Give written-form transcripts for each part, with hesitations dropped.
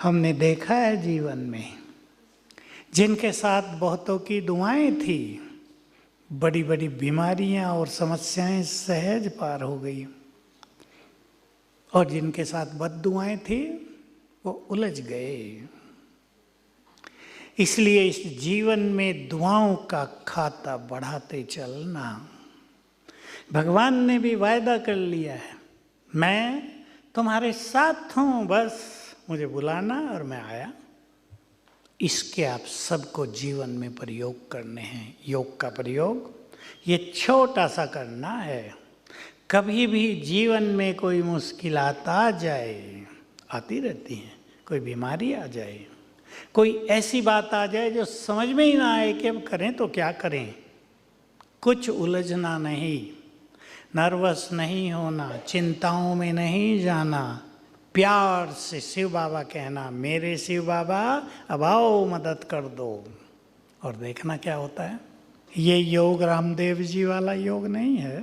हमने देखा है जीवन में जिनके साथ बहुतों की दुआएं थी, बड़ी बड़ी बीमारियां और समस्याएं सहज पार हो गई, और जिनके साथ बद्दुआएं थी वो उलझ गए। इसलिए इस जीवन में दुआओं का खाता बढ़ाते चलना। भगवान ने भी वायदा कर लिया है, मैं तुम्हारे साथ हूं, बस मुझे बुलाना और मैं आया। इसके आप सबको जीवन में प्रयोग करने हैं। योग का प्रयोग ये छोटा सा करना है। कभी भी जीवन में कोई मुश्किलात आ जाए, आती रहती हैं, कोई बीमारी आ जाए, कोई ऐसी बात आ जाए जो समझ में ही ना आए कि अब करें तो क्या करें, कुछ उलझना नहीं, नर्वस नहीं होना, चिंताओं में नहीं जाना, प्यार से शिव बाबा कहना, मेरे शिव बाबा अब आओ मदद कर दो, और देखना क्या होता है। ये योग रामदेव जी वाला योग नहीं है।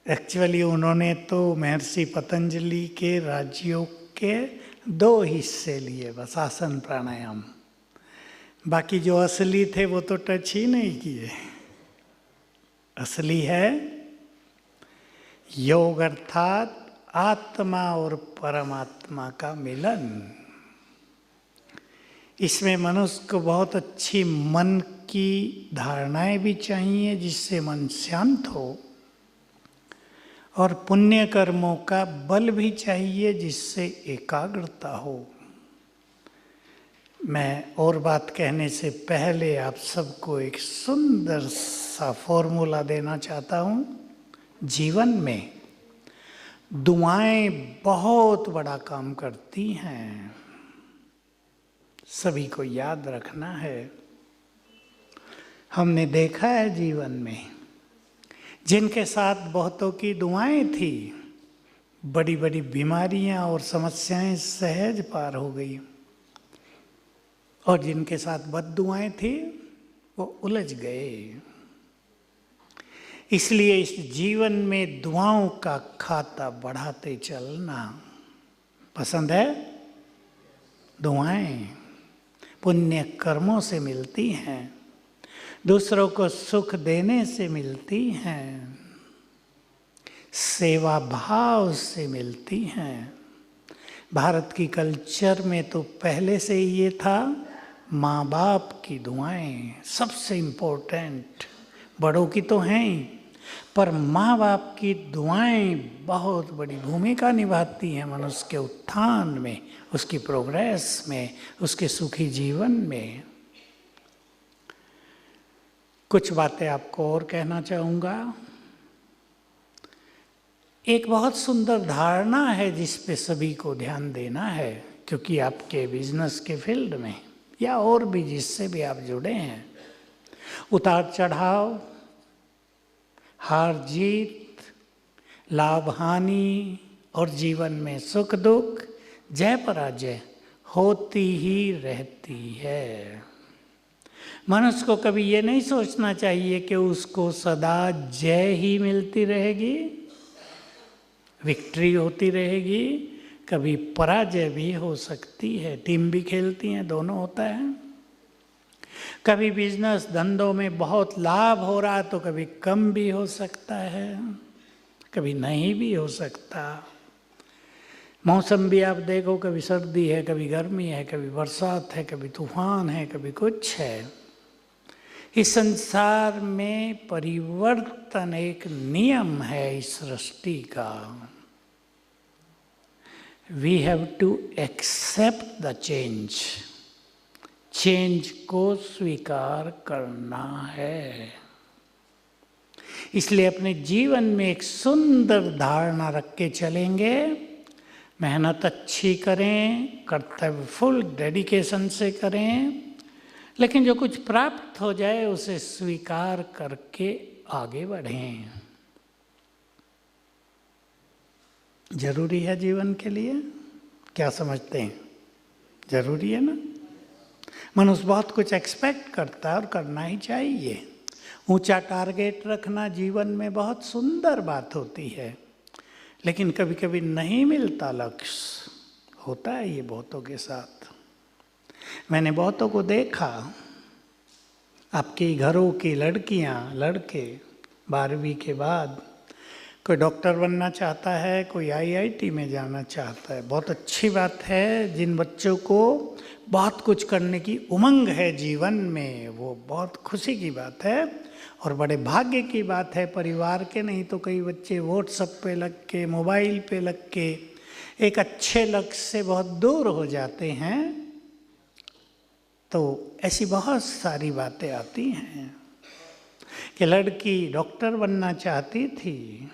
एक्चुअली उन्होंने तो महर्षि पतंजलि के राजयोग के 2 हिस्से लिए, बस आसन प्राणायाम। बाकी जो असली थे वो तो टच ही नहीं किए। असली है योग अर्थात आत्मा और परमात्मा का मिलन। इसमें मनुष्य को बहुत अच्छी मन की धारणाएं भी चाहिए जिससे मन शांत हो, और पुण्य कर्मों का बल भी चाहिए जिससे एकाग्रता हो। मैं और बात कहने से पहले आप सबको एक सुंदर सा फॉर्मूला देना चाहता हूँ। जीवन में दुआएं बहुत बड़ा काम करती हैं, सभी को याद रखना है। हमने देखा है जीवन में जिनके साथ बहुतों की दुआएं थी, बड़ी बड़ी बीमारियां और समस्याएं सहज पार हो गई, और जिनके साथ बद्दुआएं थी वो उलझ गए। इसलिए इस जीवन में दुआओं का खाता बढ़ाते चलना। पसंद है? दुआएं पुण्य कर्मों से मिलती हैं, दूसरों को सुख देने से मिलती हैं, सेवा भाव से मिलती हैं। भारत की कल्चर में तो पहले से ही ये था, माँ बाप की दुआएं सबसे इम्पोर्टेंट। बड़ों की तो हैं ही, पर माँ बाप की दुआएं बहुत बड़ी भूमिका निभाती हैं मनुष्य के उत्थान में, उसकी प्रोग्रेस में, उसके सुखी जीवन में। कुछ बातें आपको और कहना चाहूँगा। एक बहुत सुंदर धारणा है जिस पे सभी को ध्यान देना है, क्योंकि आपके बिजनेस के फील्ड में या और भी जिससे भी आप जुड़े हैं, उतार चढ़ाव, हार जीत, लाभ हानि और जीवन में सुख दुख, जय पराजय होती ही रहती है। मनुष्य को कभी ये नहीं सोचना चाहिए कि उसको सदा जय ही मिलती रहेगी, विक्ट्री होती रहेगी। कभी पराजय भी हो सकती है, टीम भी खेलती हैं, दोनों होता है। कभी बिजनेस धंधों में बहुत लाभ हो रहा तो कभी कम भी हो सकता है, कभी नहीं भी हो सकता। मौसम भी आप देखो, कभी सर्दी है, कभी गर्मी है, कभी बरसात है, कभी तूफान है, कभी कुछ है। इस संसार में परिवर्तन एक नियम है इस सृष्टि का। We have to accept the change. Change को स्वीकार करना है। इसलिए अपने जीवन में एक सुंदर धारणा रख के चलेंगे। मेहनत अच्छी करें, कर्तव्य फुल डेडिकेशन से करें, लेकिन जो कुछ प्राप्त हो जाए उसे स्वीकार करके आगे बढ़ें। जरूरी है जीवन के लिए? क्या समझते हैं? जरूरी है ना? मनुष्य बहुत कुछ एक्सपेक्ट करता है और करना ही चाहिए। ऊंचा टारगेट रखना जीवन में बहुत सुंदर बात होती है, लेकिन कभी कभी नहीं मिलता लक्ष्य, होता है ये बहुतों के साथ। मैंने बहुतों को देखा, आपके घरों की लड़कियां लड़के 12वीं के बाद कोई डॉक्टर बनना चाहता है, कोई आईआईटी में जाना चाहता है। बहुत अच्छी बात है, जिन बच्चों को बहुत कुछ करने की उमंग है जीवन में, वो बहुत खुशी की बात है और बड़े भाग्य की बात है परिवार के। नहीं तो कई बच्चे व्हाट्सएप पे लग के, मोबाइल पे लग के एक अच्छे लक्ष्य से बहुत दूर हो जाते हैं। तो ऐसी बहुत सारी बातें आती हैं कि लड़की डॉक्टर बनना चाहती थी,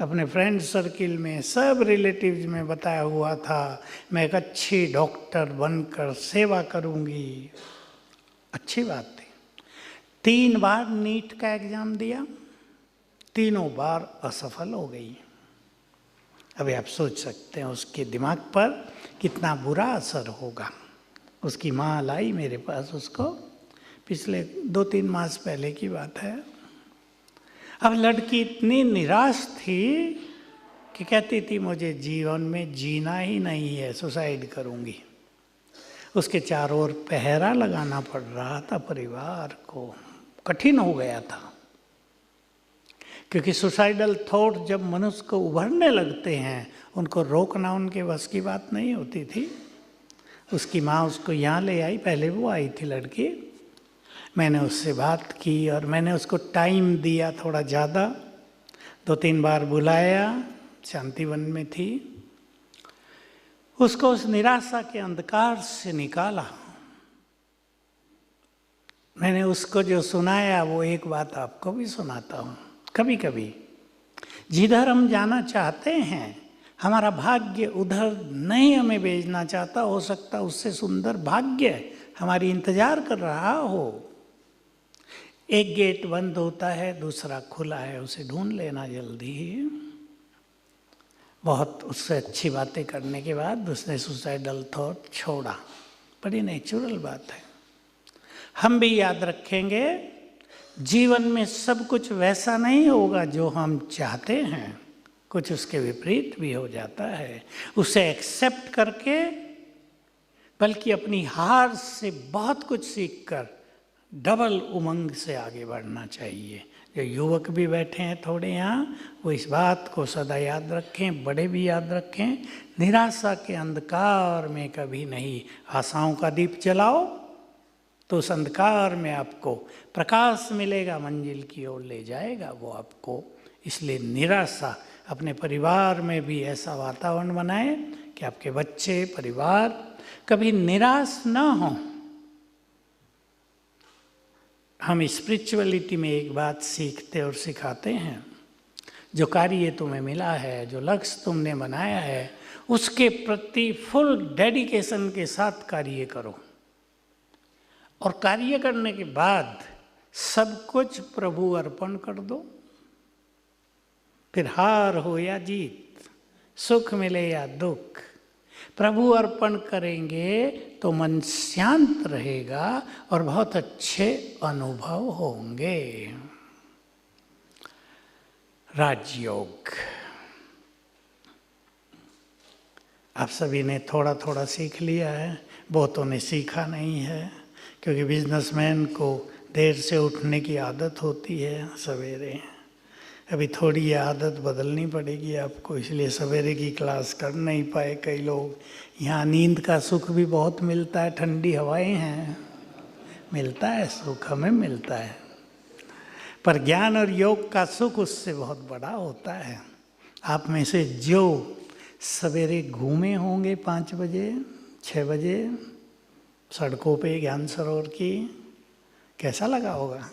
अपने फ्रेंड सर्किल में सब रिलेटिव्स में बताया हुआ था मैं एक अच्छी डॉक्टर बनकर सेवा करूंगी। अच्छी बात थी। 3 बार नीट का एग्जाम दिया, तीनों बार असफल हो गई। अभी आप सोच सकते हैं उसके दिमाग पर कितना बुरा असर होगा। उसकी माँ लाई मेरे पास उसको, पिछले 2-3 मास पहले की बात है। अब लड़की इतनी निराश थी कि कहती थी मुझे जीवन में जीना ही नहीं है, सुसाइड करूंगी। उसके चारों ओर पहरा लगाना पड़ रहा था परिवार को, कठिन हो गया था। क्योंकि सुसाइडल थॉट जब मनुष्य को उभरने लगते हैं, उनको रोकना उनके बस की बात नहीं होती थी। उसकी माँ उसको यहाँ ले आई, पहले वो आई थी लड़की। मैंने उससे बात की और मैंने उसको टाइम दिया थोड़ा ज़्यादा, 2-3 बार बुलाया, शांतिवन में थी। उसको उस निराशा के अंधकार से निकाला। मैंने उसको जो सुनाया वो एक बात आपको भी सुनाता हूँ। कभी कभी जिधर हम जाना चाहते हैं, हमारा भाग्य उधर नहीं हमें भेजना चाहता, हो सकता उससे सुंदर भाग्य हमारी इंतजार कर रहा हो। एक गेट बंद होता है, दूसरा खुला है, उसे ढूंढ लेना जल्दी ही। बहुत उससे अच्छी बातें करने के बाद उसने सुसाइडल थॉट छोड़ा। बड़ी नेचुरल बात है। हम भी याद रखेंगे, जीवन में सब कुछ वैसा नहीं होगा जो हम चाहते हैं, कुछ उसके विपरीत भी हो जाता है। उसे एक्सेप्ट करके, बल्कि अपनी हार से बहुत कुछ सीखकर डबल उमंग से आगे बढ़ना चाहिए। जो युवक भी बैठे हैं थोड़े यहाँ, वो इस बात को सदा याद रखें, बड़े भी याद रखें। निराशा के अंधकार में कभी नहीं, आशाओं का दीप जलाओ तो उस अंधकार में आपको प्रकाश मिलेगा, मंजिल की ओर ले जाएगा वो आपको। इसलिए निराशा, अपने परिवार में भी ऐसा वातावरण बनाएं कि आपके बच्चे, परिवार कभी निराश ना हों। हम स्पिरिचुअलिटी में एक बात सीखते और सिखाते हैं, जो कार्य तुम्हें मिला है, जो लक्ष्य तुमने बनाया है, उसके प्रति फुल डेडिकेशन के साथ कार्य करो। और कार्य करने के बाद सब कुछ प्रभु अर्पण कर दो। फिर हार हो या जीत, सुख मिले या दुख, प्रभु अर्पण करेंगे तो मन शांत रहेगा और बहुत अच्छे अनुभव होंगे। राजयोग आप सभी ने थोड़ा थोड़ा सीख लिया है, बहुतों ने सीखा नहीं है, क्योंकि बिजनेसमैन को देर से उठने की आदत होती है सवेरे। अभी थोड़ी ये आदत बदलनी पड़ेगी आपको, इसलिए सवेरे की क्लास कर नहीं पाए कई लोग। यहाँ नींद का सुख भी बहुत मिलता है, ठंडी हवाएं हैं, मिलता है सुख, हमें मिलता है। पर ज्ञान और योग का सुख उससे बहुत बड़ा होता है। आप में से जो सवेरे घूमे होंगे 5 बजे 6 बजे सड़कों पे ज्ञान सरोवर की, कैसा लगा होगा?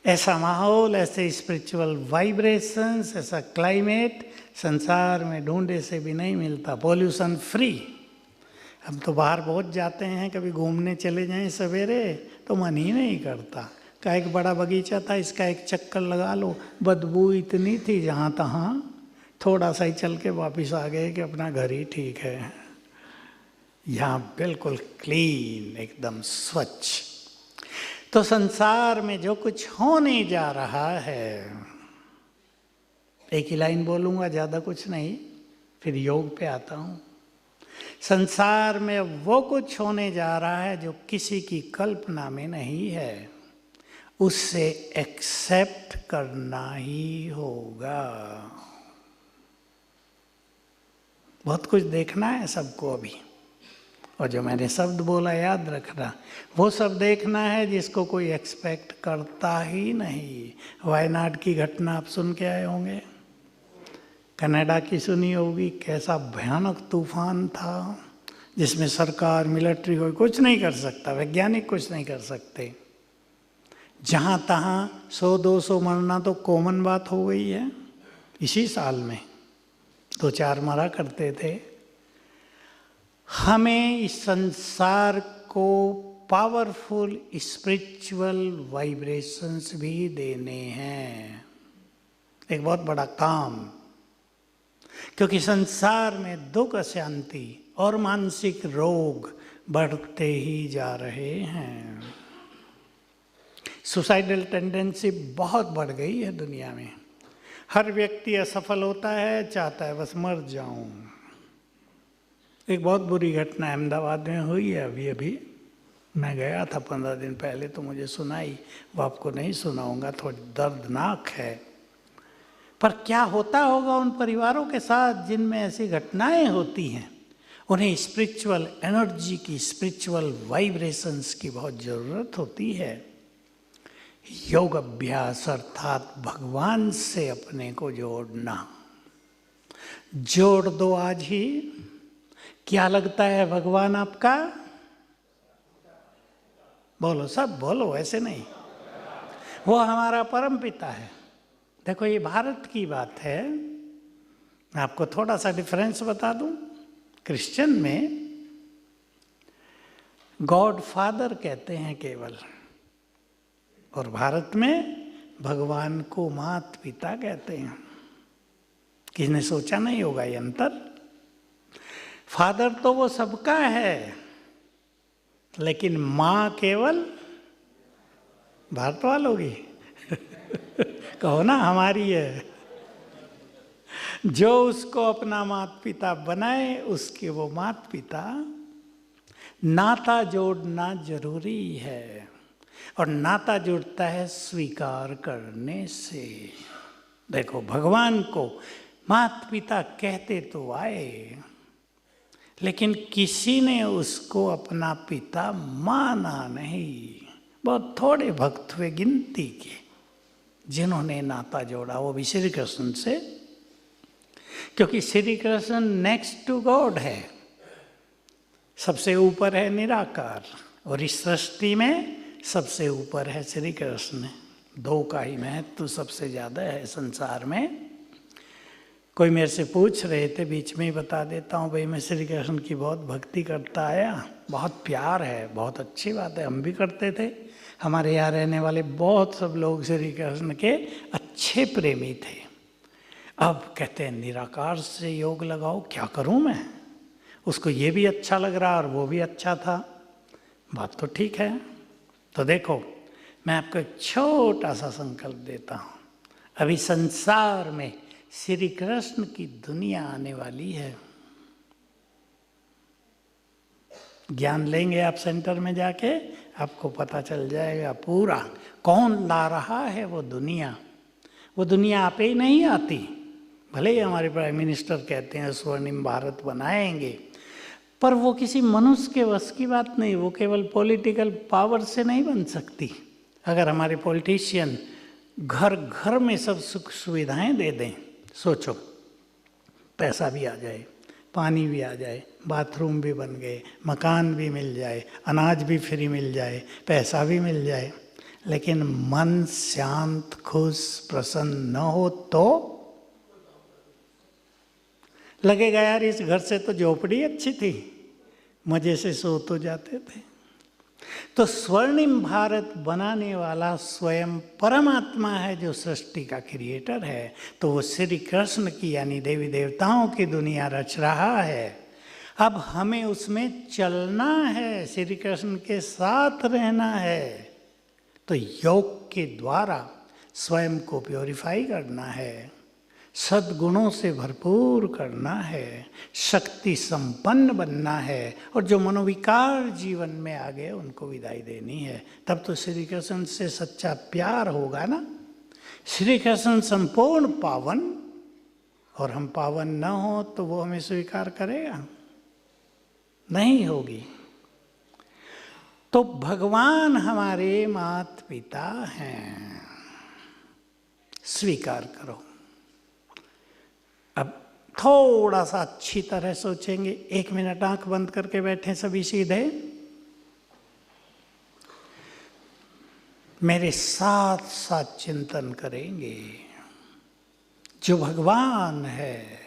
ऐसा माहौल, ऐसे स्पिरिचुअल वाइब्रेशंस, ऐसा क्लाइमेट संसार में ढूंढे से भी नहीं मिलता। Pollution free. हम तो बाहर बहुत जाते हैं, कभी घूमने चले जाएं सवेरे तो मन ही नहीं करता। का एक बड़ा बगीचा था, इसका एक चक्कर लगा लो, बदबू इतनी थी जहाँ तहाँ, थोड़ा सा ही चल के वापस आ गए कि अपना घर ही ठीक है। यहाँ बिल्कुल क्लीन, एकदम स्वच्छ। तो संसार में जो कुछ होने जा रहा है, एक ही लाइन बोलूँगा, ज़्यादा कुछ नहीं, फिर योग पे आता हूँ। संसार में वो कुछ होने जा रहा है जो किसी की कल्पना में नहीं है, उससे एक्सेप्ट करना ही होगा। बहुत कुछ देखना है सबको अभी, और जो मैंने शब्द बोला याद रखना, वो सब देखना है जिसको कोई एक्सपेक्ट करता ही नहीं। वायनाड की घटना आप सुन के आए होंगे, कनाडा की सुनी होगी, कैसा भयानक तूफान था जिसमें सरकार, मिलिट्री कोई कुछ नहीं कर सकता, वैज्ञानिक कुछ नहीं कर सकते। जहाँ तहाँ 100-200 मरना तो कॉमन बात हो गई है। इसी साल में 2-4 मरा करते थे। हमें इस संसार को पावरफुल स्पिरिचुअल वाइब्रेशंस भी देने हैं, एक बहुत बड़ा काम। क्योंकि संसार में दुख, अशांति और मानसिक रोग बढ़ते ही जा रहे हैं। सुसाइडल टेंडेंसी बहुत बढ़ गई है दुनिया में। हर व्यक्ति असफल होता है, चाहता है बस मर जाऊं। एक बहुत बुरी घटना अहमदाबाद में हुई है अभी अभी, मैं गया था 15 दिन पहले, तो मुझे सुनाई, वो आपको नहीं सुनाऊंगा, थोड़ी दर्दनाक है। पर क्या होता होगा उन परिवारों के साथ जिनमें ऐसी घटनाएं होती हैं। उन्हें स्पिरिचुअल एनर्जी की, स्पिरिचुअल वाइब्रेशंस की बहुत ज़रूरत होती है। योग अभ्यास अर्थात भगवान से अपने को जोड़ना। जोड़ दो आज ही। क्या लगता है भगवान आपका? बोलो, सब बोलो, ऐसे नहीं। वो हमारा परम पिता है। देखो, ये भारत की बात है। मैं आपको थोड़ा सा डिफरेंस बता दूं। क्रिश्चियन में गॉड फादर कहते हैं केवल, और भारत में भगवान को माता पिता कहते हैं। किसी ने सोचा नहीं होगा ये अंतर। फादर तो वो सबका है, लेकिन माँ केवल भारत वालों की कहो ना, हमारी है। जो उसको अपना माता पिता बनाए, उसके वो माता पिता। नाता जोड़ना जरूरी है, और नाता जुड़ता है स्वीकार करने से। देखो, भगवान को माता पिता कहते तो आए, लेकिन किसी ने उसको अपना पिता माना नहीं। बहुत थोड़े भक्त हुए, गिनती के, जिन्होंने नाता जोड़ा, वो भी श्री कृष्ण से। क्योंकि Shri Krishna next to God है, सबसे ऊपर है निराकार, और इस सृष्टि में सबसे ऊपर है श्री कृष्ण। दो का ही महत्व सबसे ज़्यादा है संसार में। कोई मेरे से पूछ रहे थे, बीच में ही बता देता हूँ, भाई मैं श्री कृष्ण की बहुत भक्ति करता आया, बहुत प्यार है, बहुत अच्छी बात है, हम भी करते थे। हमारे यहाँ रहने वाले बहुत सब लोग श्री कृष्ण के अच्छे प्रेमी थे। अब कहते हैं निराकार से योग लगाओ, क्या करूँ मैं? उसको ये भी अच्छा लग रहा और वो भी अच्छा था। बात तो ठीक है। तो देखो, मैं आपको एक छोटा सा संकल्प देता हूँ। अभी संसार में श्री कृष्ण की दुनिया आने वाली है। ज्ञान लेंगे आप सेंटर में जाके, आपको पता चल जाएगा पूरा कौन ला रहा है वो दुनिया। वो दुनिया आप ही नहीं आती। भले ही हमारे प्राइम मिनिस्टर कहते हैं स्वर्णिम भारत बनाएंगे, पर वो किसी मनुष्य के वश की बात नहीं। वो केवल पॉलिटिकल पावर से नहीं बन सकती। अगर हमारे पॉलिटिशियन घर घर में सब सुख सुविधाएं दे दें, सोचो, पैसा भी आ जाए, पानी भी आ जाए, बाथरूम भी बन गए, मकान भी मिल जाए, अनाज भी फ्री मिल जाए, पैसा भी मिल जाए, लेकिन मन शांत, खुश, प्रसन्न न हो तो लगेगा यार इस घर से तो झोपड़ी अच्छी थी, मजे से सो तो जाते थे। तो स्वर्णिम भारत बनाने वाला स्वयं परमात्मा है, जो सृष्टि का क्रिएटर है। तो वो श्री कृष्ण की यानी देवी देवताओं की दुनिया रच रहा है। अब हमें उसमें चलना है, श्री कृष्ण के साथ रहना है। तो योग के द्वारा स्वयं को प्योरीफाई करना है, सद्गुणों से भरपूर करना है, शक्ति संपन्न बनना है, और जो मनोविकार जीवन में आ गए उनको विदाई देनी है। तब तो श्री कृष्ण से सच्चा प्यार होगा ना। श्री कृष्ण संपूर्ण पावन, और हम पावन न हो तो वो हमें स्वीकार करेगा? नहीं होगी। तो भगवान हमारे माता पिता हैं, स्वीकार करो। अब थोड़ा सा अच्छी तरह सोचेंगे, 1 मिनट आंख बंद करके बैठे सभी सीधे, मेरे साथ साथ चिंतन करेंगे। जो भगवान है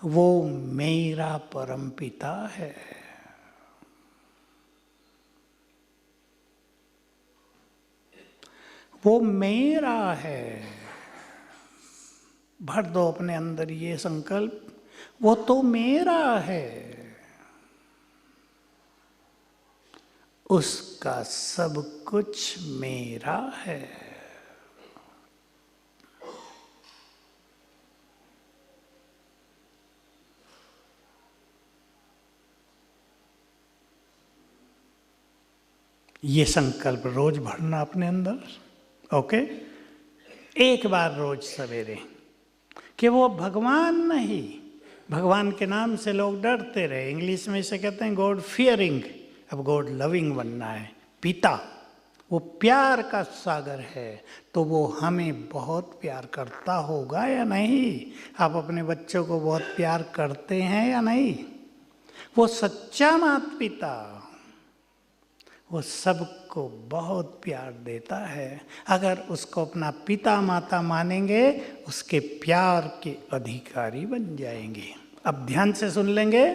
वो मेरा परम पिता है। वो मेरा है। भर दो अपने अंदर ये संकल्प, वो तो मेरा है, उसका सब कुछ मेरा है। ये संकल्प रोज भरना अपने अंदर, ओके? एक बार रोज सवेरे, कि वो भगवान नहीं, भगवान के नाम से लोग डरते रहे, इंग्लिश में इसे कहते हैं गॉड फियरिंग। अब गॉड लविंग बनना है। पिता वो प्यार का सागर है, तो वो हमें बहुत प्यार करता होगा या नहीं? आप अपने बच्चों को बहुत प्यार करते हैं या नहीं? वो सच्चा माता पिता, वो सबको बहुत प्यार देता है। अगर उसको अपना पिता माता मानेंगे, उसके प्यार के अधिकारी बन जाएंगे। अब ध्यान से सुन लेंगे।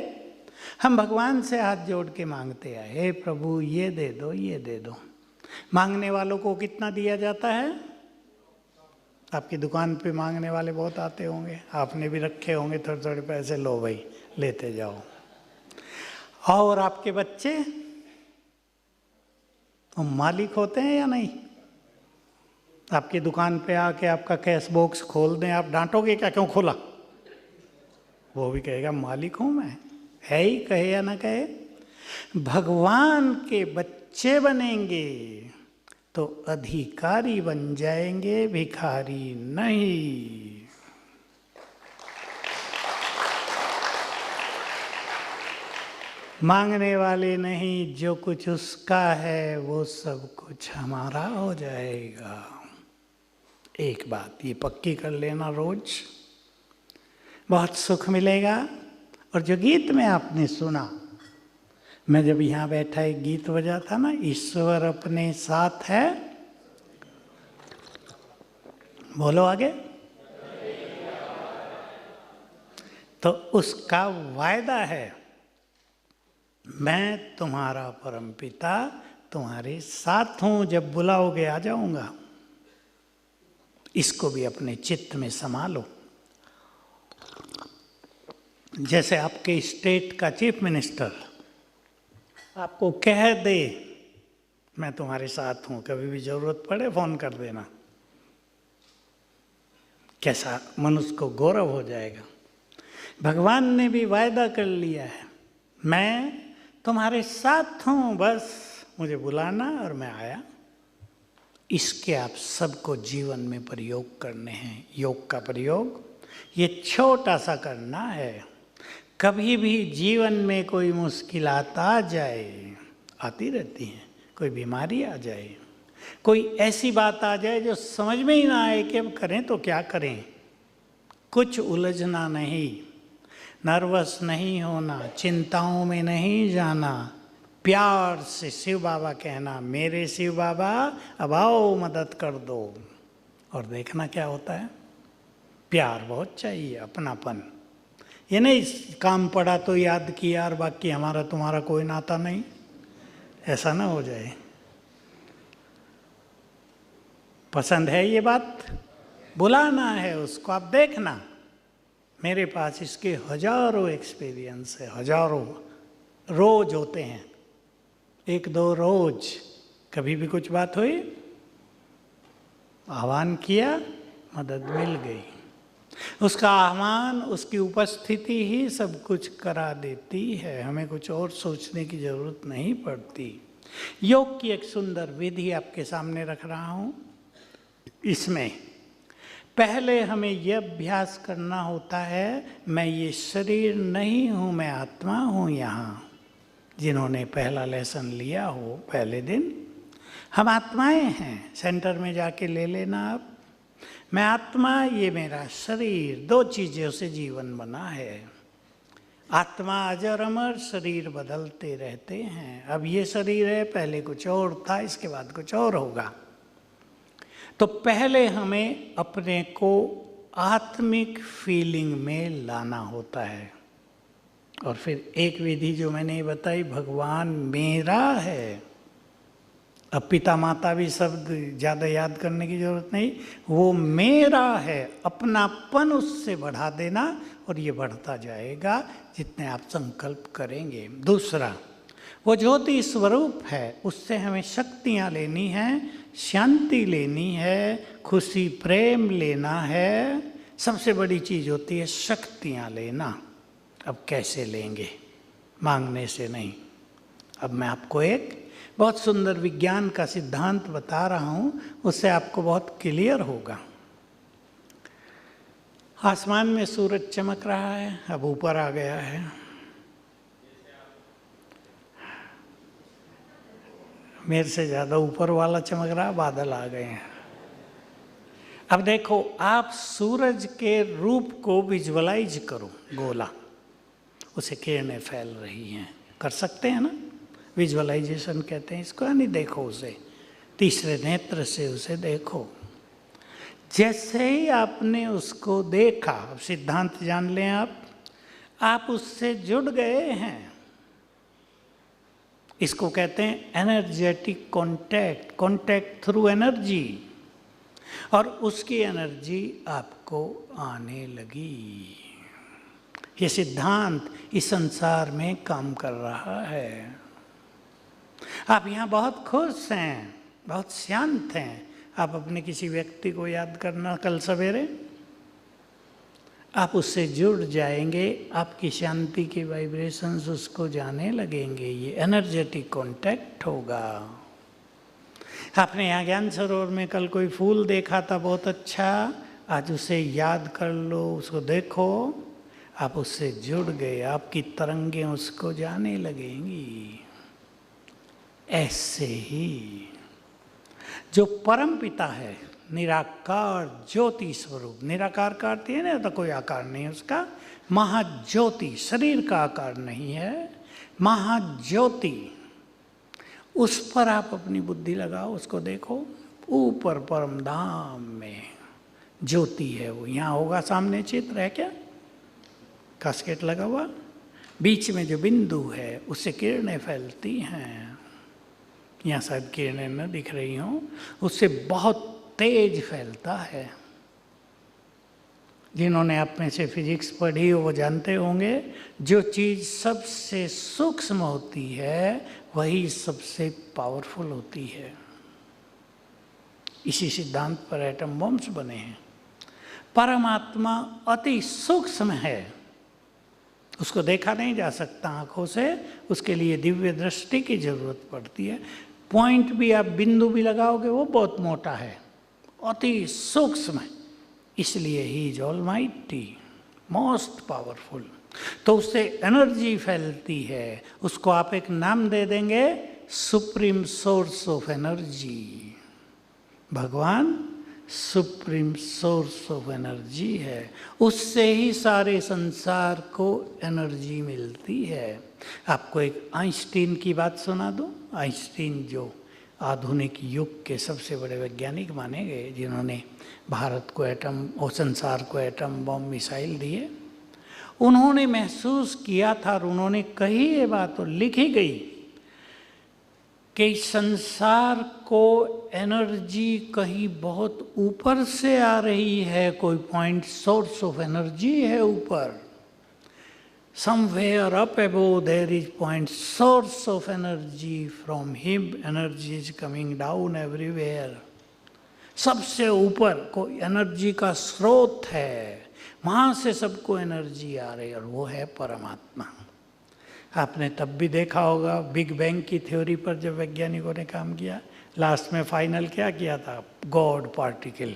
हम भगवान से हाथ जोड़ के मांगते हैं, हे प्रभु ये दे दो, ये दे दो। मांगने वालों को कितना दिया जाता है? आपकी दुकान पे मांगने वाले बहुत आते होंगे, आपने भी रखे होंगे थोड़े थोड़े पैसे, लो भाई लेते जाओ। और आपके बच्चे वो मालिक होते हैं या नहीं? आपकी दुकान पे आके आपका कैश बॉक्स खोल दें, आप डांटोगे क्या, क्यों खोला? वो भी कहेगा मालिक हूं मैं, है ही, कहे या ना कहे। भगवान के बच्चे बनेंगे तो अधिकारी बन जाएंगे, भिखारी नहीं। मांगने वाले नहीं, जो कुछ उसका है वो सब कुछ हमारा हो जाएगा। एक बात ये पक्की कर लेना, रोज बहुत सुख मिलेगा। और जो गीत में आपने सुना, मैं जब यहाँ बैठा एक गीत बजा था ना, ईश्वर अपने साथ है, बोलो आगे। तो उसका वायदा है, मैं तुम्हारा परम पिता तुम्हारे साथ हूं, जब बुलाओगे आ जाऊंगा। इसको भी अपने चित्त में संभालो। जैसे आपके स्टेट का चीफ मिनिस्टर आपको कह दे मैं तुम्हारे साथ हूं, कभी भी जरूरत पड़े फोन कर देना, कैसा मनुष्य को गौरव हो जाएगा। भगवान ने भी वायदा कर लिया है, मैं तुम्हारे साथ हूं, बस मुझे बुलाना और मैं आया। इसके आप सबको जीवन में प्रयोग करने हैं। योग का प्रयोग ये छोटा सा करना है। कभी भी जीवन में कोई मुश्किलात आ जाए, आती रहती हैं, कोई बीमारी आ जाए, कोई ऐसी बात आ जाए जो समझ में ही ना आए कि अब करें तो क्या करें, कुछ उलझना नहीं, नर्वस नहीं होना, चिंताओं में नहीं जाना, प्यार से शिव बाबा कहना, मेरे शिव बाबा अब आओ मदद कर दो। और देखना क्या होता है। प्यार बहुत चाहिए, अपनापन। ये नहीं काम पड़ा तो याद किया और बाकी हमारा तुम्हारा कोई नाता नहीं, ऐसा ना हो जाए। पसंद है ये बात? बुलाना है उसको। आप देखना, मेरे पास इसके हजारों एक्सपीरियंस है, हजारों रोज होते हैं, 1-2 रोज। कभी भी कुछ बात हुई, आह्वान किया, मदद मिल गई। उसका आह्वान, उसकी उपस्थिति ही सब कुछ करा देती है, हमें कुछ और सोचने की जरूरत नहीं पड़ती। योग की एक सुंदर विधि आपके सामने रख रहा हूं। इसमें पहले हमें यह अभ्यास करना होता है, मैं ये शरीर नहीं हूं, मैं आत्मा हूं। यहाँ जिन्होंने पहला लेसन लिया हो पहले दिन, हम आत्माएं हैं। सेंटर में जाके ले लेना आप, मैं आत्मा, ये मेरा शरीर। दो चीज़ों से जीवन बना है। आत्मा अजर अमर, शरीर बदलते रहते हैं। अब ये शरीर है, पहले कुछ और था, इसके बाद कुछ और होगा। तो पहले हमें अपने को आत्मिक फीलिंग में लाना होता है। और फिर एक विधि जो मैंने बताई, भगवान मेरा है। अब पिता माता भी शब्द ज़्यादा याद करने की जरूरत नहीं, वो मेरा है। अपनापन उससे बढ़ा देना और ये बढ़ता जाएगा जितने आप संकल्प करेंगे। दूसरा, वो ज्योति स्वरूप है, उससे हमें शक्तियाँ लेनी हैं, शांति लेनी है, खुशी प्रेम लेना है। सबसे बड़ी चीज़ होती है शक्तियाँ लेना। अब कैसे लेंगे? मांगने से नहीं। अब मैं आपको एक बहुत सुंदर विज्ञान का सिद्धांत बता रहा हूं, उससे आपको बहुत क्लियर होगा। आसमान में सूरज चमक रहा है, अब ऊपर आ गया है। मेरे से ज़्यादा ऊपर वाला चमक रहा, बादल आ गए हैं। अब देखो, आप सूरज के रूप को विजुअलाइज करो, गोला, उसे किरणें फैल रही हैं। कर सकते हैं ना? विजुअलाइजेशन कहते हैं इसको। यानी देखो उसे, तीसरे नेत्र से उसे देखो। जैसे ही आपने उसको देखा, अब सिद्धांत जान लें आप उससे जुड़ गए हैं। इसको कहते हैं energetic contact, contact through energy. और उसकी एनर्जी आपको आने लगी। ये सिद्धांत इस संसार में काम कर रहा है। आप यहाँ बहुत खुश हैं, बहुत शांत हैं। आप अपने किसी व्यक्ति को याद करना कल सवेरे, आप उससे जुड़ जाएंगे, आपकी शांति के वाइब्रेशंस उसको जाने लगेंगे। ये एनर्जेटिक कांटेक्ट होगा। आपने यहाँ ज्ञान सरोवर में कल कोई फूल देखा था बहुत अच्छा, आज उसे याद कर लो, उसको देखो, आप उससे जुड़ गए, आपकी तरंगें उसको जाने लगेंगी। ऐसे ही जो परम पिता है, निराकार ज्योति स्वरूप, निराकार का अर्थ है ना, तो कोई आकार नहीं उसका, महाज्योति, शरीर का आकार नहीं है, महाज्योति, उस पर आप अपनी बुद्धि लगाओ, उसको देखो। ऊपर परम धाम में ज्योति है वो। यहाँ होगा सामने चित्र है क्या, कास्केट लगा हुआ, बीच में जो बिंदु है उससे किरणें फैलती हैं। यहाँ शायद किरणें न दिख रही हों, उससे बहुत तेज फैलता है। जिन्होंने आप में से फिजिक्स पढ़ी हो वो जानते होंगे, जो चीज़ सबसे सूक्ष्म होती है वही सबसे पावरफुल होती है। इसी सिद्धांत पर एटम बॉम्ब्स बने हैं। परमात्मा अति सूक्ष्म है, उसको देखा नहीं जा सकता आंखों से, उसके लिए दिव्य दृष्टि की जरूरत पड़ती है। पॉइंट भी आप बिंदु भी लगाओगे वो बहुत मोटा है, अति सूक्ष्म है, इसलिए he is almighty, most powerful. तो उससे एनर्जी फैलती है, उसको आप एक नाम दे देंगे, सुप्रीम सोर्स ऑफ एनर्जी। भगवान सुप्रीम सोर्स ऑफ एनर्जी है, उससे ही सारे संसार को एनर्जी मिलती है। आपको एक आइंस्टीन की बात सुना दूं। आइंस्टीन जो आधुनिक युग के सबसे बड़े वैज्ञानिक माने गए, जिन्होंने भारत को एटम और संसार को एटम बम मिसाइल दिए, उन्होंने महसूस किया था और उन्होंने कही ये बात और लिखी गई कि संसार को एनर्जी कहीं बहुत ऊपर से आ रही है, कोई पॉइंट सोर्स ऑफ एनर्जी है ऊपर, somewhere up above there is point source of energy, from him energy is coming down everywhere. सबसे ऊपर कोई एनर्जी का स्रोत है, वहाँ से सबको एनर्जी आ रही है, और वो है परमात्मा। आपने तब भी देखा होगा बिग बैंग की थ्योरी पर जब वैज्ञानिकों ने काम किया, लास्ट में फाइनल क्या किया था? गॉड पार्टिकल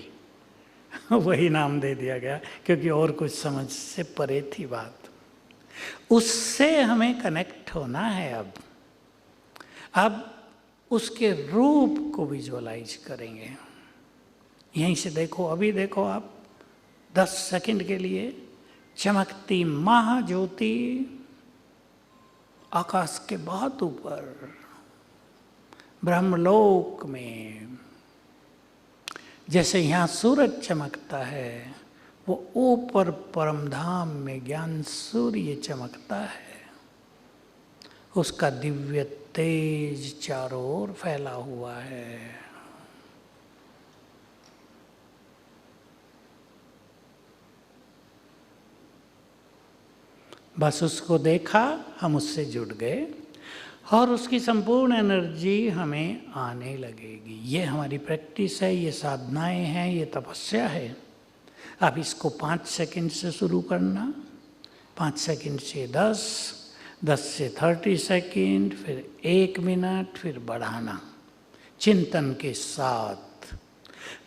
वही नाम दे दिया गया, क्योंकि और कुछ समझ से परे थी बात। उससे हमें कनेक्ट होना है। अब उसके रूप को विजुअलाइज करेंगे। यहीं से देखो, अभी देखो आप 10 सेकंड के लिए चमकती महाज्योति आकाश के बहुत ऊपर ब्रह्मलोक में, जैसे यहाँ सूरज चमकता है, वो ऊपर परमधाम में ज्ञान सूर्य चमकता है। उसका दिव्य तेज चारों ओर फैला हुआ है। बस उसको देखा, हम उससे जुड़ गए, और उसकी संपूर्ण एनर्जी हमें आने लगेगी। ये हमारी प्रैक्टिस है, ये साधनाएं हैं, ये तपस्या है। अब इसको 5 सेकंड से शुरू करना, 5 सेकंड से 10, 10 से 30 सेकंड, फिर 1 मिनट, फिर बढ़ाना चिंतन के साथ।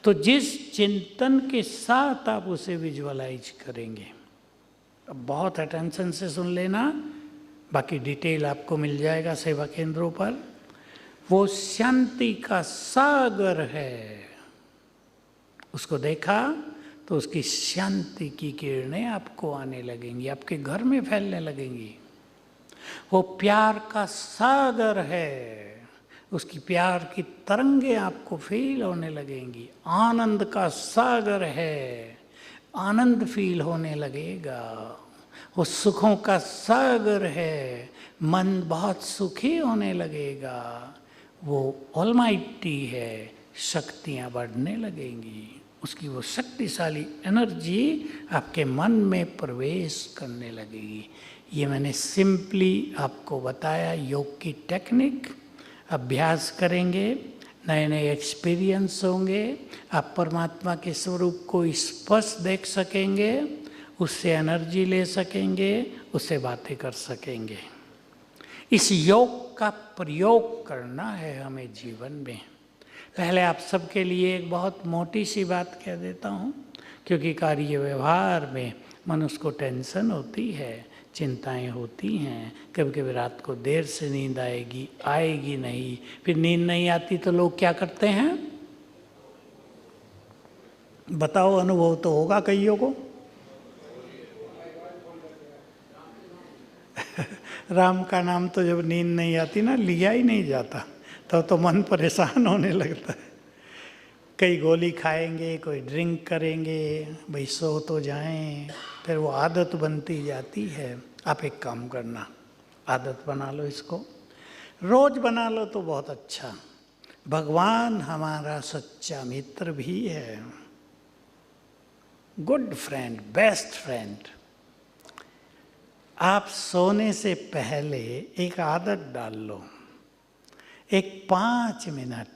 तो जिस चिंतन के साथ आप उसे विजुअलाइज करेंगे, अब बहुत अटेंशन से सुन लेना, बाकी डिटेल आपको मिल जाएगा सेवा केंद्रों पर। वो शांति का सागर है। उसको देखा तो उसकी शांति की किरणें आपको आने लगेंगी, आपके घर में फैलने लगेंगी। वो प्यार का सागर है, उसकी प्यार की तरंगे आपको फील होने लगेंगी। आनंद का सागर है, आनंद फील होने लगेगा। वो सुखों का सागर है, मन बहुत सुखी होने लगेगा। वो ऑलमाइटी है, शक्तियाँ बढ़ने लगेंगी। उसकी वो शक्तिशाली एनर्जी आपके मन में प्रवेश करने लगेगी। ये मैंने सिंपली आपको बताया, योग की टेक्निक। अभ्यास करेंगे, नए नए एक्सपीरियंस होंगे, आप परमात्मा के स्वरूप को स्पष्ट देख सकेंगे, उससे एनर्जी ले सकेंगे, उससे बातें कर सकेंगे। इस योग का प्रयोग करना है हमें जीवन में। पहले आप सबके लिए एक बहुत मोटी सी बात कह देता हूँ, क्योंकि कार्य व्यवहार में मनुष्य को टेंशन होती है, चिंताएं होती हैं। कभी कभी रात को देर से नींद आएगी नहीं, फिर नींद नहीं आती तो लोग क्या करते हैं? बताओ, अनुभव तो होगा कईयों को। राम का नाम तो जब नींद नहीं आती ना, लिया ही नहीं जाता, तो मन परेशान होने लगता है। कई गोली खाएंगे, कोई ड्रिंक करेंगे, भाई सो तो जाएं, फिर वो आदत बनती जाती है। आप एक काम करना, आदत बना लो इसको, रोज बना लो तो बहुत अच्छा। भगवान हमारा सच्चा मित्र भी है, गुड फ्रेंड, बेस्ट फ्रेंड। आप सोने से पहले एक आदत डाल लो, एक 5 मिनट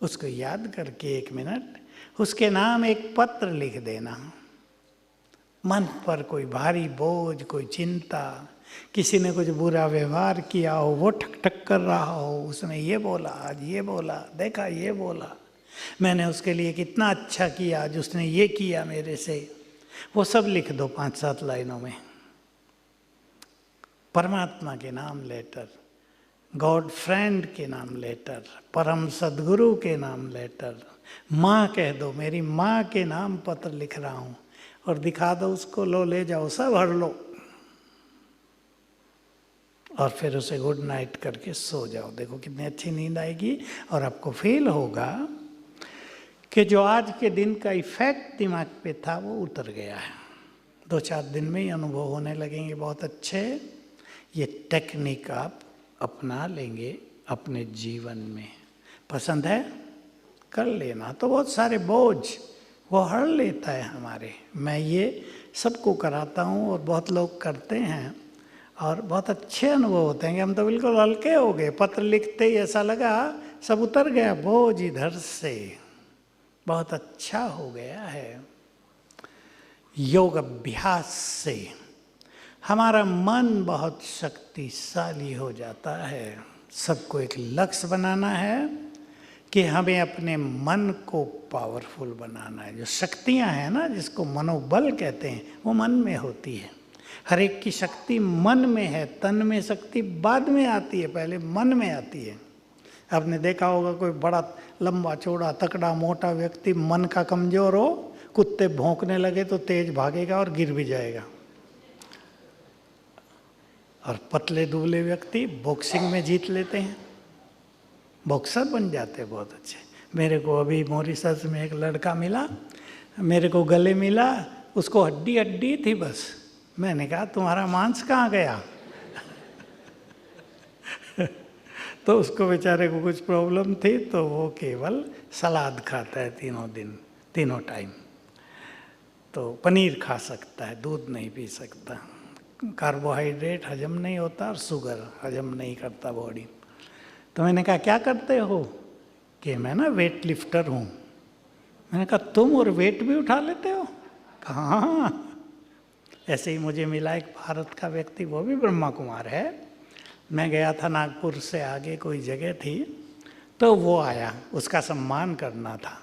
उसको याद करके 1 मिनट उसके नाम एक पत्र लिख देना। मन पर कोई भारी बोझ, कोई चिंता, किसी ने कुछ बुरा व्यवहार किया हो, वो ठक ठक कर रहा हो, उसने ये बोला, आज ये बोला, देखा ये बोला, मैंने उसके लिए कितना अच्छा किया, आज उसने ये किया मेरे से, वो सब लिख दो 5-7 लाइनों में। परमात्मा के नाम लेटर, गॉड फ्रेंड के नाम लेटर, परम सद्गुरु के नाम लेटर, माँ कह दो, मेरी माँ के नाम पत्र लिख रहा हूँ, और दिखा दो उसको, लो ले जाओ, सब हर लो, और फिर उसे गुड नाइट करके सो जाओ। देखो कितनी अच्छी नींद आएगी, और आपको फील होगा कि जो आज के दिन का इफेक्ट दिमाग पे था वो उतर गया है। 2-4 दिन में ही अनुभव होने लगेंगे बहुत अच्छे। ये टेक्निक आप अपना लेंगे अपने जीवन में। पसंद है? कर लेना, तो बहुत सारे बोझ वो हर लेता है हमारे। मैं ये सबको कराता हूँ और बहुत लोग करते हैं और बहुत अच्छे अनुभव होते हैं कि हम तो बिल्कुल हल्के हो गए। पत्र लिखते ही ऐसा लगा सब उतर गया बोझ इधर से। बहुत अच्छा हो गया है। योग अभ्यास से हमारा मन बहुत शक्तिशाली हो जाता है। सबको एक लक्ष्य बनाना है कि हमें अपने मन को पावरफुल बनाना है। जो शक्तियां हैं ना, जिसको मनोबल कहते हैं, वो मन में होती है। हर एक की शक्ति मन में है, तन में शक्ति बाद में आती है, पहले मन में आती है। आपने देखा होगा कोई बड़ा लंबा चौड़ा तकड़ा मोटा व्यक्ति मन का कमजोर हो, कुत्ते भौंकने लगे तो तेज भागेगा और गिर भी जाएगा। और पतले दुबले व्यक्ति बॉक्सिंग में जीत लेते हैं, बॉक्सर बन जाते हैं बहुत अच्छे। मेरे को अभी मॉरिशस में एक लड़का मिला, मेरे को गले मिला, उसको हड्डी हड्डी थी बस। मैंने कहा तुम्हारा मांस कहाँ गया? तो उसको बेचारे को कुछ प्रॉब्लम थी, तो वो केवल सलाद खाता है तीनों टाइम। तो पनीर खा सकता है, दूध नहीं पी सकता। कार्बोहाइड्रेट हजम नहीं होता और शुगर हजम नहीं करता बॉडी। तो मैंने कहा क्या करते हो? कि मैं ना वेट लिफ्टर हूँ। मैंने कहा तुम और वेट भी उठा लेते हो? कहा हाँ। ऐसे ही मुझे मिला एक भारत का व्यक्ति, वो भी ब्रह्मा कुमार है। मैं गया था नागपुर से आगे कोई जगह थी, तो वो आया, उसका सम्मान करना था।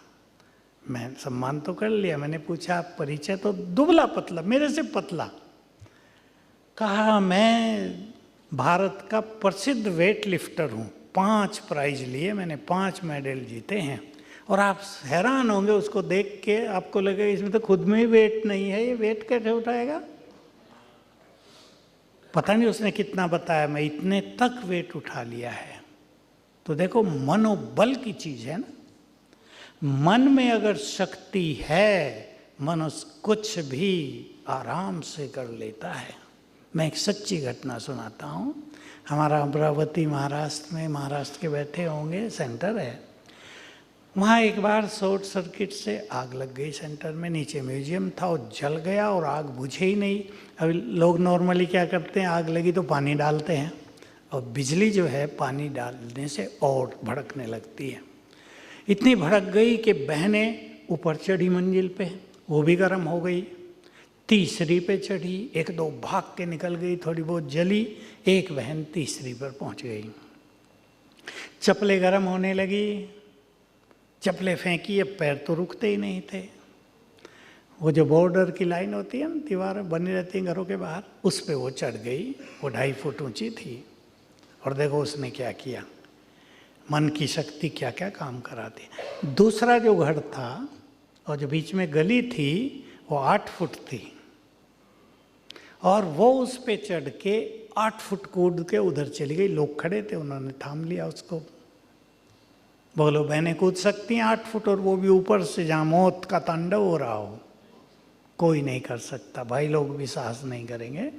मैं सम्मान तो कर लिया। मैंने पूछा परिचय, तो दुबला पतला, मेरे से पतला। कहा मैं भारत का प्रसिद्ध वेट लिफ्टर हूँ, 5 प्राइज लिए मैंने, 5 मेडल जीते हैं। और आप हैरान होंगे उसको देख के, आपको लगेगा इसमें तो खुद में ही वेट नहीं है, ये वेट कैसे उठाएगा? पता नहीं उसने कितना बताया, मैं इतने तक वेट उठा लिया है। तो देखो मनोबल की चीज है ना। मन में अगर शक्ति है, मनुष्य कुछ भी आराम से कर लेता है। मैं एक सच्ची घटना सुनाता हूँ। हमारा अमरावती महाराष्ट्र में, महाराष्ट्र के बैठे होंगे, सेंटर है। वहाँ एक बार शॉर्ट सर्किट से आग लग गई सेंटर में। नीचे म्यूजियम था, वो जल गया और आग बुझे ही नहीं। अभी लोग नॉर्मली क्या करते हैं, आग लगी तो पानी डालते हैं, और बिजली जो है पानी डालने से और भड़कने लगती है। इतनी भड़क गई कि बहनें ऊपर चढ़ी मंजिल पे, वो भी गर्म हो गई। तीसरी पे चढ़ी, 1-2 भाग के निकल गई, थोड़ी बहुत जली। एक बहन तीसरी पर पहुंच गई। चप्पलें गर्म होने लगी, चप्पलें फेंकी, अब पैर तो रुकते ही नहीं थे। वो जो बॉर्डर की लाइन होती है ना, दीवार बनी रहती है घरों के बाहर, उस पे वो चढ़ गई। वो 2.5 फुट ऊंची थी। और देखो उसने क्या किया, मन की शक्ति क्या क्या काम कराती। दूसरा जो घर था और जो बीच में गली थी, वो 8 फुट थी, और वो उस पे चढ़ के 8 फुट कूद के उधर चली गई। लोग खड़े थे, उन्होंने थाम लिया उसको। बोलो बहनें कूद सकती हैं 8 फुट, और वो भी ऊपर से जहाँ मौत का तांडव हो रहा हो? कोई नहीं कर सकता। भाई लोग भी साहस नहीं करेंगे।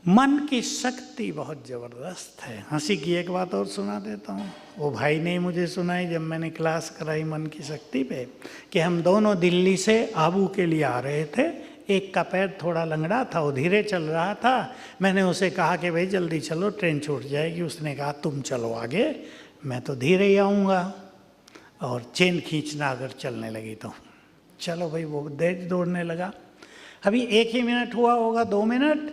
मन की शक्ति बहुत जबरदस्त है। हंसी की एक बात और सुना देता हूँ। वो भाई ने मुझे सुनाई जब मैंने क्लास कराई मन की शक्ति पे, कि हम दोनों दिल्ली से आबू के लिए आ रहे थे। एक का पैर थोड़ा लंगड़ा था, वो धीरे चल रहा था। मैंने उसे कहा कि भाई जल्दी चलो, ट्रेन छूट जाएगी। उसने कहा तुम चलो आगे, मैं तो धीरे ही आऊँगा, और चेन खींचना अगर चलने लगी तो। चलो भाई, वो तेज दौड़ने लगा। अभी 1 ही मिनट हुआ होगा, 2 मिनट,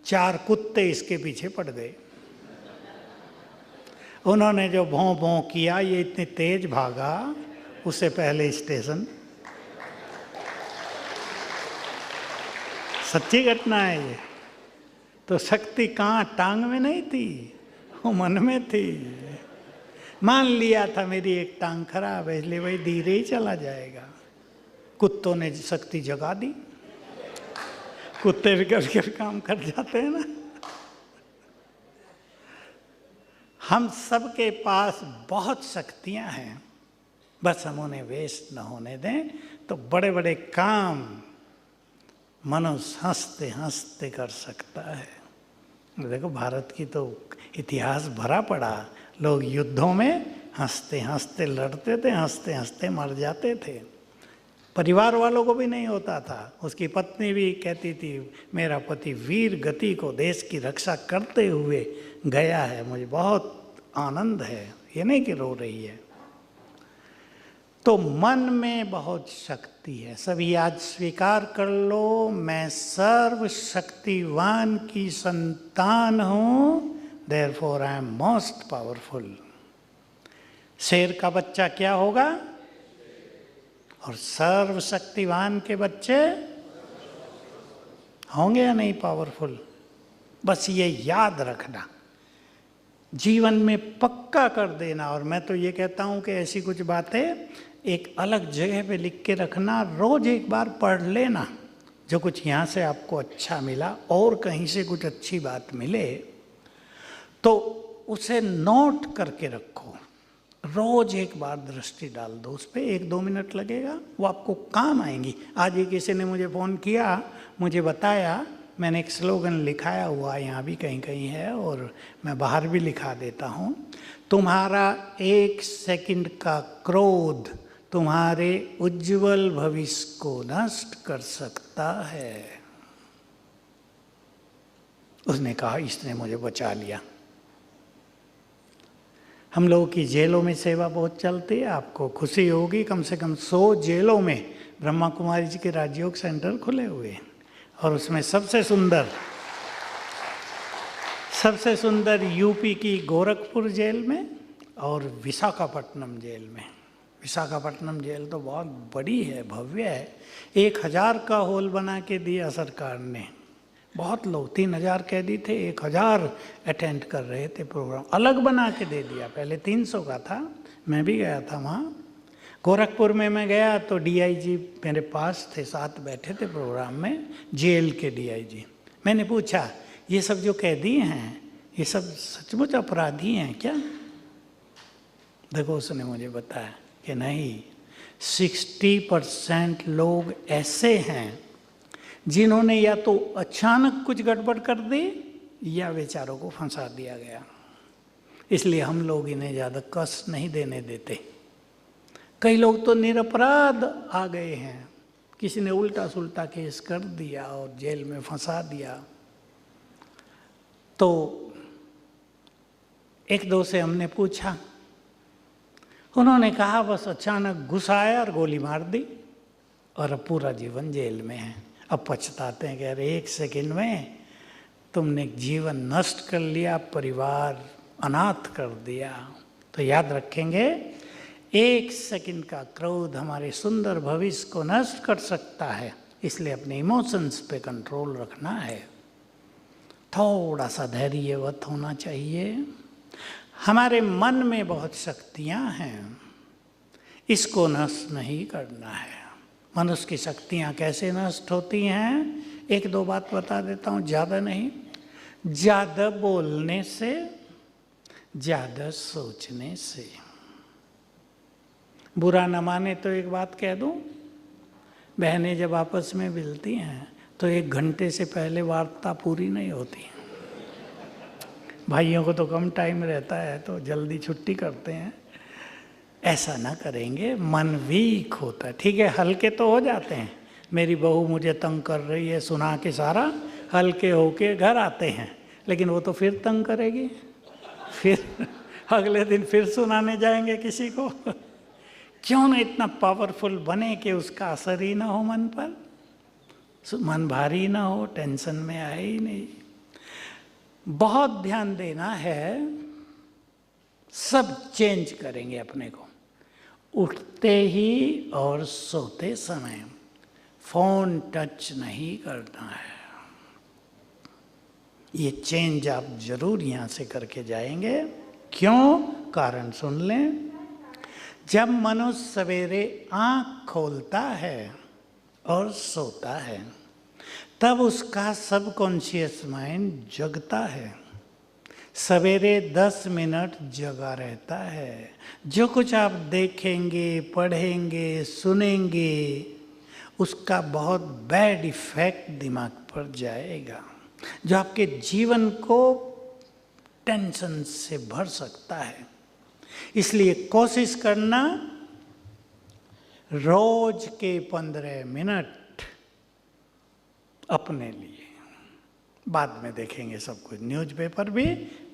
4 कुत्ते इसके पीछे पड़ गए। उन्होंने जो भौं भौं किया, ये इतनी तेज भागा, उससे पहले स्टेशन। सच्ची घटना है ये। तो शक्ति कहाँ, टांग में नहीं थी, वो मन में थी। मान लिया था मेरी एक टांग खराब है, इसलिए भाई धीरे ही चला जाएगा। कुत्तों ने शक्ति जगा दी। कुत्ते भी कभी कभी काम कर जाते हैं ना। हम सबके पास बहुत शक्तियां हैं, बस हम उन्हें वेस्ट न होने दें, तो बड़े बड़े काम मनुष्य हंसते हंसते कर सकता है। देखो भारत की तो इतिहास भरा पड़ा। लोग युद्धों में हंसते हंसते लड़ते थे, हंसते हंसते मर जाते थे। परिवार वालों को भी नहीं होता था। उसकी पत्नी भी कहती थी मेरा पति वीर गति को देश की रक्षा करते हुए गया है, मुझे बहुत आनंद है, ये नहीं कि रो रही है। तो मन में बहुत शक्ति है। सभी आज स्वीकार कर लो, मैं सर्वशक्तिवान की संतान हूं, therefore I am most powerful. शेर का बच्चा क्या होगा? और सर्वशक्तिवान के बच्चे होंगे या नहीं पावरफुल? बस ये याद रखना, जीवन में पक्का कर देना। और मैं तो ये कहता हूं कि ऐसी कुछ बातें एक अलग जगह पे लिख के रखना, रोज एक बार पढ़ लेना। जो कुछ यहाँ से आपको अच्छा मिला और कहीं से कुछ अच्छी बात मिले तो उसे नोट करके रखो, रोज एक बार दृष्टि डाल दो उस पर, 1-2 मिनट लगेगा, वो आपको काम आएंगी। आज ही किसी ने मुझे फ़ोन किया, मुझे बताया, मैंने एक स्लोगन लिखाया हुआ यहाँ भी कहीं कहीं है और मैं बाहर भी लिखा देता हूँ, तुम्हारा 1 सेकंड का क्रोध तुम्हारे उज्जवल भविष्य को नष्ट कर सकता है। उसने कहा, इसने मुझे बचा लिया। हम लोगों की जेलों में सेवा बहुत चलती है, आपको खुशी होगी, कम से कम 100 जेलों में ब्रह्मा कुमारी जी के राजयोग सेंटर खुले हुए हैं। और उसमें सबसे सुंदर यूपी की गोरखपुर जेल में और विशाखापट्टनम जेल में। विशाखापट्टनम जेल तो बहुत बड़ी है, भव्य है। 1000 का हॉल बना के दिया सरकार ने, बहुत लोग, 3000 कैदी थे, 1000 अटेंड कर रहे थे प्रोग्राम, अलग बना के दे दिया। पहले 300 का था, मैं भी गया था वहाँ। गोरखपुर में मैं गया तो डीआईजी मेरे पास थे, साथ बैठे थे प्रोग्राम में, जेल के डीआईजी। मैंने पूछा, ये सब जो कैदी हैं ये सब सचमुच अपराधी हैं क्या? देखो उसने मुझे बताया कि नहीं, 60% लोग ऐसे हैं जिन्होंने या तो अचानक कुछ गड़बड़ कर दी या बेचारों को फंसा दिया गया। इसलिए हम लोग इन्हें ज़्यादा कष्ट नहीं देने देते। कई लोग तो निरपराध आ गए हैं, किसी ने उल्टा सुल्टा केस कर दिया और जेल में फंसा दिया। तो 1-2 से हमने पूछा, उन्होंने कहा बस अचानक गुस्सा आया और गोली मार दी और अब पूरा जीवन जेल में है। अब पछताते हैं कि अरे 1 सेकंड में तुमने जीवन नष्ट कर लिया, परिवार अनाथ कर दिया। तो याद रखेंगे, 1 सेकंड का क्रोध हमारे सुंदर भविष्य को नष्ट कर सकता है। इसलिए अपने इमोशंस पे कंट्रोल रखना है, थोड़ा सा धैर्यवत होना चाहिए। हमारे मन में बहुत शक्तियाँ हैं, इसको नष्ट नहीं करना है। मनुष्य की शक्तियाँ कैसे नष्ट होती हैं, 1-2 बात बता देता हूँ, ज़्यादा नहीं। ज़्यादा बोलने से, ज़्यादा सोचने से। बुरा न माने तो एक बात कह दूँ, बहनें जब आपस में मिलती हैं तो 1 घंटे से पहले वार्ता पूरी नहीं होती। भाइयों को तो कम टाइम रहता है तो जल्दी छुट्टी करते हैं, ऐसा ना करेंगे, मन वीक होता है। ठीक है, हल्के तो हो जाते हैं, मेरी बहू मुझे तंग कर रही है सुना के सारा, हल्के होके घर आते हैं, लेकिन वो तो फिर तंग करेगी, फिर अगले दिन फिर सुनाने जाएंगे किसी को। क्यों ना इतना पावरफुल बने कि उसका असर ही ना हो मन पर, मन भारी ना हो, टेंशन में आए ही नहीं। बहुत ध्यान देना है, सब चेंज करेंगे अपने को। उठते ही और सोते समय फोन टच नहीं करना है। ये चेंज आप जरूर यहाँ से करके जाएंगे। क्यों? कारण सुन लें। जब मनुष्य सवेरे आँख खोलता है और सोता है तब उसका सबकॉन्शियस माइंड जगता है। सवेरे 10 मिनट जगा रहता है। जो कुछ आप देखेंगे, पढ़ेंगे, सुनेंगे, उसका बहुत बैड इफेक्ट दिमाग पर जाएगा, जो आपके जीवन को टेंशन से भर सकता है। इसलिए कोशिश करना, रोज के 15 मिनट अपने लिए। बाद में देखेंगे सब कुछ, न्यूज़पेपर भी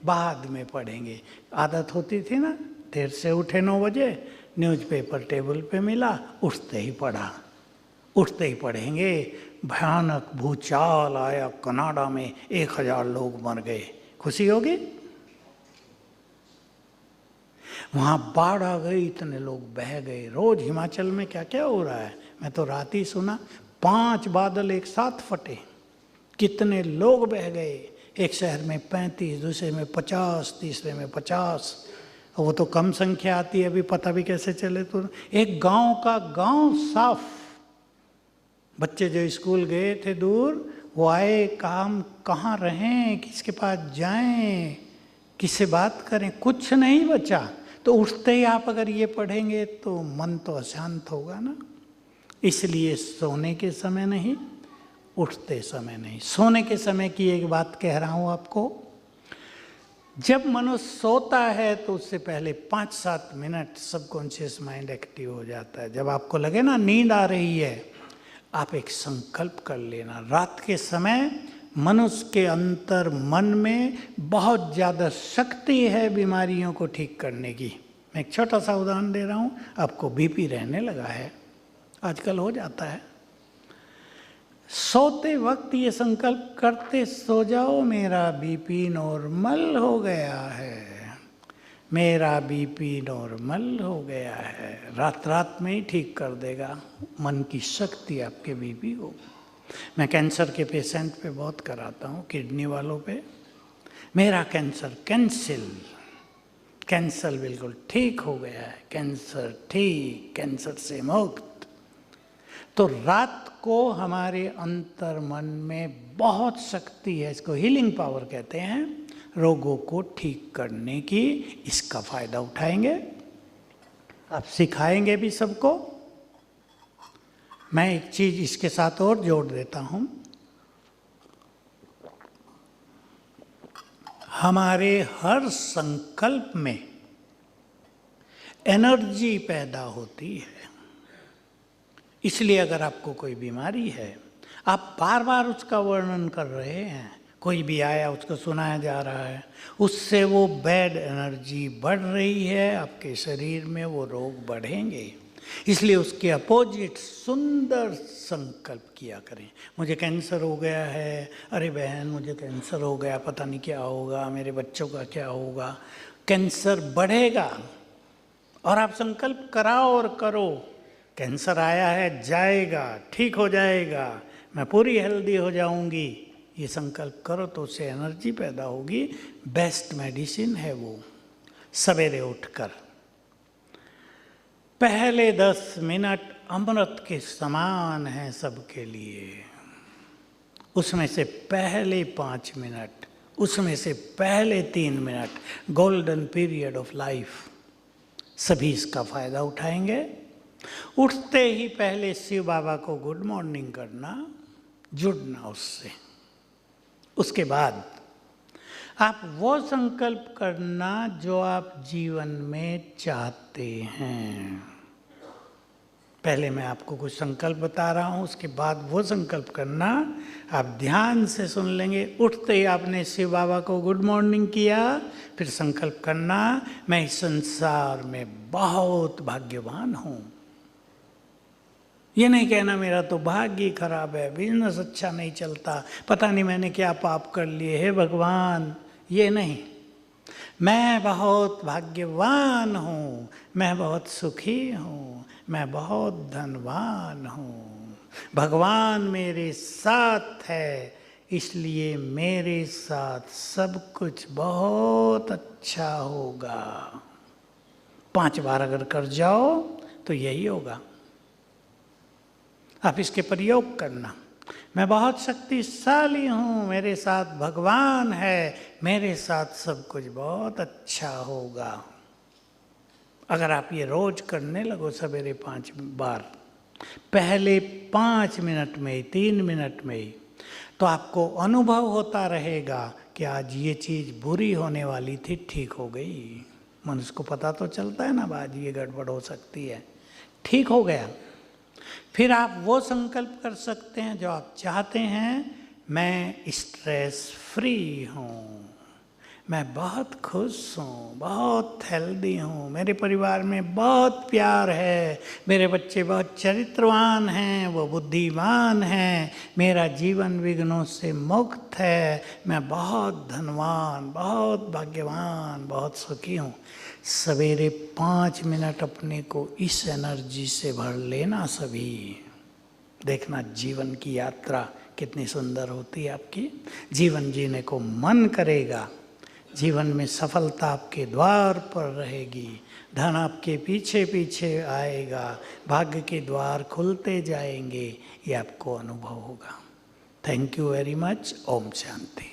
बाद में पढ़ेंगे। आदत होती थी ना, देर से उठे 9 बजे, न्यूज़पेपर टेबल पे मिला, उठते ही पढ़ा। उठते ही पढ़ेंगे, भयानक भूचाल आया कनाडा में, 1000 लोग मर गए। खुशी होगी? वहाँ बाढ़ आ गई, इतने लोग बह गए। रोज हिमाचल में क्या क्या हो रहा है, मैं तो रात ही सुना, 5 बादल एक साथ फटे, कितने लोग बह गए। एक शहर में 35, दूसरे में 50, तीसरे में 50। वो तो कम संख्या आती है, अभी पता भी कैसे चले। तो एक गांव का गांव साफ। बच्चे जो स्कूल गए थे दूर, वो आए, कहा हम कहाँ रहें, किसके पास जाएं, किससे बात करें, कुछ नहीं बचा। तो उठते ही आप अगर ये पढ़ेंगे तो मन तो अशांत होगा ना। इसलिए सोने के समय नहीं, उठते समय नहीं। सोने के समय की एक बात कह रहा हूँ आपको। जब मनुष्य सोता है तो उससे पहले 5-7 मिनट सबकॉन्शियस माइंड एक्टिव हो जाता है। जब आपको लगे ना नींद आ रही है, आप एक संकल्प कर लेना। रात के समय मनुष्य के अंतर मन में बहुत ज़्यादा शक्ति है बीमारियों को ठीक करने की। मैं एक छोटा सा उदाहरण दे रहा हूँ। आपको बीपी रहने लगा है, आजकल हो जाता है, सोते वक्त ये संकल्प करते सो जाओ, मेरा बीपी नॉर्मल हो गया है, मेरा बीपी नॉर्मल हो गया है। रात रात में ही ठीक कर देगा। मन की शक्ति आपके बीपी को। मैं कैंसर के पेशेंट पे बहुत कराता हूँ, किडनी वालों पे। मेरा कैंसर कैंसर बिल्कुल ठीक हो गया है, कैंसर ठीक, कैंसर से मुक्त। तो रात को हमारे अंतर मन में बहुत शक्ति है, इसको हीलिंग पावर कहते हैं, रोगों को ठीक करने की। इसका फायदा उठाएंगे, आप सिखाएंगे भी सबको। मैं एक चीज इसके साथ और जोड़ देता हूं। हमारे हर संकल्प में एनर्जी पैदा होती है। इसलिए अगर आपको कोई बीमारी है, आप बार बार उसका वर्णन कर रहे हैं, कोई भी आया उसको सुनाया जा रहा है, उससे वो बैड एनर्जी बढ़ रही है, आपके शरीर में वो रोग बढ़ेंगे। इसलिए उसके अपोजिट सुंदर संकल्प किया करें। मुझे कैंसर हो गया है, अरे बहन मुझे कैंसर हो गया, पता नहीं क्या होगा, मेरे बच्चों का क्या होगा। कैंसर बढ़ेगा। और आप संकल्प कराओ और करो, कैंसर आया है, जाएगा, ठीक हो जाएगा, मैं पूरी हेल्दी हो जाऊंगी। ये संकल्प करो तो उससे एनर्जी पैदा होगी। बेस्ट मेडिसिन है वो। सवेरे उठकर पहले 10 मिनट अमृत के समान हैं सबके लिए। उसमें से पहले 5 मिनट, उसमें से पहले 3 minute golden period of life. सभी इसका फायदा उठाएंगे। उठते ही पहले शिव बाबा को गुड मॉर्निंग करना, जुड़ना उससे। उसके बाद आप वो संकल्प करना जो आप जीवन में चाहते हैं। पहले मैं आपको कुछ संकल्प बता रहा हूँ, उसके बाद वो संकल्प करना। आप ध्यान से सुन लेंगे। उठते ही आपने शिव बाबा को गुड मॉर्निंग किया, फिर संकल्प करना, मैं इस संसार में बहुत भाग्यवान हूँ। ये नहीं कहना मेरा तो भाग्य खराब है, बिजनेस अच्छा नहीं चलता, पता नहीं मैंने क्या पाप कर लिए, हे भगवान। ये नहीं, मैं बहुत भाग्यवान हूँ, मैं बहुत सुखी हूँ, मैं बहुत धनवान हूँ, भगवान मेरे साथ है, इसलिए मेरे साथ सब कुछ बहुत अच्छा होगा। 5 बार अगर कर जाओ तो यही होगा। आप इसके प्रयोग करना। मैं बहुत शक्तिशाली हूँ, मेरे साथ भगवान है, मेरे साथ सब कुछ बहुत अच्छा होगा। अगर आप ये रोज करने लगो सवेरे 5 बार, पहले 5 मिनट में, 3 मिनट में, तो आपको अनुभव होता रहेगा कि आज ये चीज़ बुरी होने वाली थी, ठीक हो गई। मनुष्य को पता तो चलता है ना, आज ये गड़बड़ हो सकती है, ठीक हो गया। फिर आप वो संकल्प कर सकते हैं जो आप चाहते हैं। मैं स्ट्रेस फ्री हूँ, मैं बहुत खुश हूँ, बहुत हेल्दी हूँ, मेरे परिवार में बहुत प्यार है, मेरे बच्चे बहुत चरित्रवान हैं, वो बुद्धिमान हैं, मेरा जीवन विघ्नों से मुक्त है, मैं बहुत धनवान, बहुत भाग्यवान, बहुत सुखी हूँ। सवेरे 5 मिनट अपने को इस एनर्जी से भर लेना सभी। देखना जीवन की यात्रा कितनी सुंदर होती है आपकी। जीवन जीने को मन करेगा, जीवन में सफलता आपके द्वार पर रहेगी, धन आपके पीछे पीछे आएगा, भाग्य के द्वार खुलते जाएंगे, ये आपको अनुभव होगा। Thank you very much. ओम शांति।